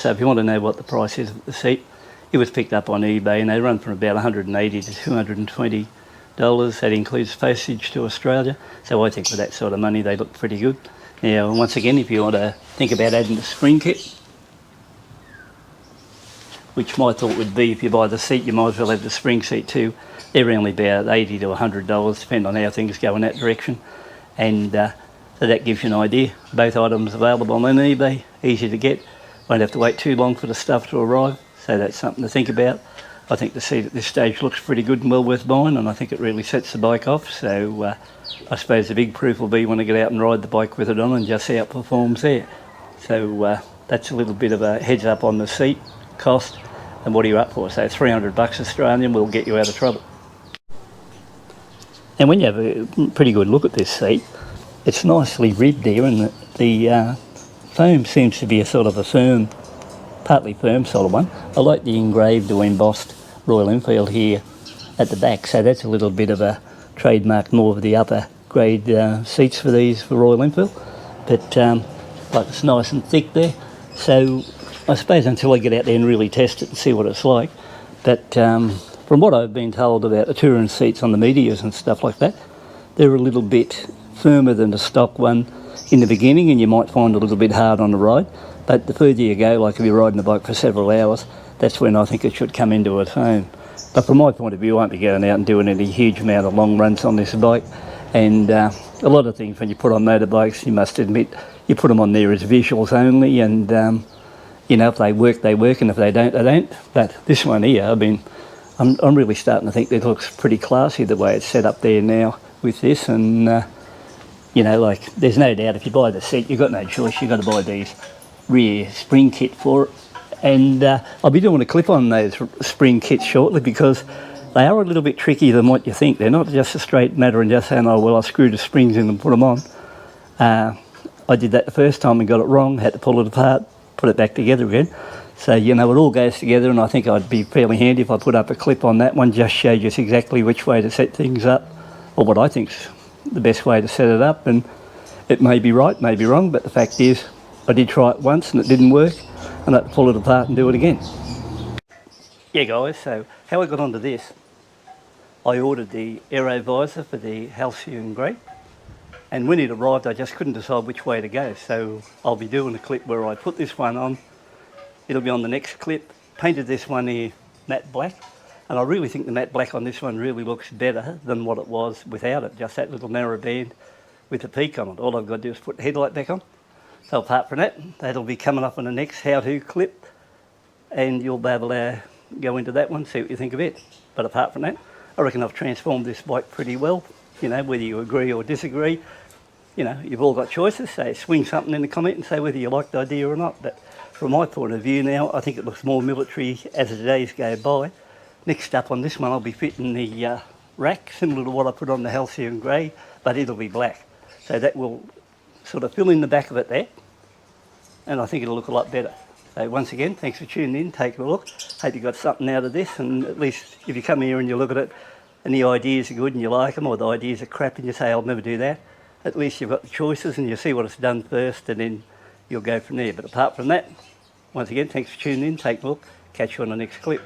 So if you want to know what the price is of the seat, it was picked up on eBay and they run from about $180 to $220. That includes postage to Australia. So I think for that sort of money they look pretty good. Now once again, if you want to think about adding the spring kit, which my thought would be if you buy the seat you might as well have the spring seat too. They're only about $80 to $100 depending on how things go in that direction. And so that gives you an idea. Both items available on eBay, easy to get. Won't have to wait too long for the stuff to arrive. So that's something to think about. I think the seat at this stage looks pretty good and well worth buying, and I think it really sets the bike off. So I suppose the big proof will be when I get out and ride the bike with it on and just see how it performs there. So that's a little bit of a heads up on the seat cost and what are you up for. So $300 Australian will get you out of trouble. And when you have a pretty good look at this seat, it's nicely ribbed there, and the foam seems to be a sort of a firm, partly firm sort of one. I like the engraved or embossed Royal Enfield here at the back, so that's a little bit of a trademark more of the upper grade seats for these for Royal Enfield. But like it's nice and thick there, so I suppose until I get out there and really test it and see what it's like. But from what I've been told about the touring seats on the medias and stuff like that, they're a little bit firmer than the stock one in the beginning, and you might find it a little bit hard on the ride. But the further you go, like if you're riding the bike for several hours, that's when I think it should come into its own. But from my point of view, I won't be going out and doing any huge amount of long runs on this bike. And a lot of things when you put on motorbikes, you must admit, you put them on there as visuals only, and you know, if they work, they work, and if they don't, they don't. But this one here, I'm really starting to think it looks pretty classy the way it's set up there now with this. And you know, like there's no doubt if you buy the seat, you've got no choice, you've got to buy these rear spring kit for it. And I'll be doing a clip on those spring kits shortly because they are a little bit trickier than what you think. They're not just a straight matter and just saying, oh well, I screwed the springs in and put them on. I did that the first time and got it wrong, had to pull it apart, put it back together again. So you know, it all goes together, and I think I'd be fairly handy if I put up a clip on that one, just show you exactly which way to set things up, or what I think's the best way to set it up. And it may be right, may be wrong, but the fact is I did try it once and it didn't work, and I had to pull it apart and do it again. Yeah guys, so how I got onto this, I ordered the aero visor for the Halcyon Grey, and when it arrived I just couldn't decide which way to go. So I'll be doing a clip where I put this one on, it'll be on the next clip. Painted this one here matte black, and I really think the matte black on this one really looks better than what it was without it, just that little narrow band with the peak on it. All I've got to do is put the headlight back on. So apart from that, that'll be coming up in the next how-to clip, and you'll be able to go into that one, see what you think of it. But apart from that, I reckon I've transformed this bike pretty well. You know, whether you agree or disagree, you know, you've all got choices. So swing something in the comment and say whether you like the idea or not. But from my point of view now, I think it looks more military as the days go by. Next up on this one, I'll be fitting the rack, similar to what I put on the Halcyon Grey, but it'll be black. So that will sort of fill in the back of it there, and I think it'll look a lot better. So once again, thanks for tuning in, taking a look. Hope you got something out of this, and at least if you come here and you look at it and the ideas are good and you like them, or the ideas are crap and you say I'll never do that, at least you've got the choices and you see what it's done first, and then you'll go from there. But apart from that, once again, thanks for tuning in, taking a look. Catch you on the next clip.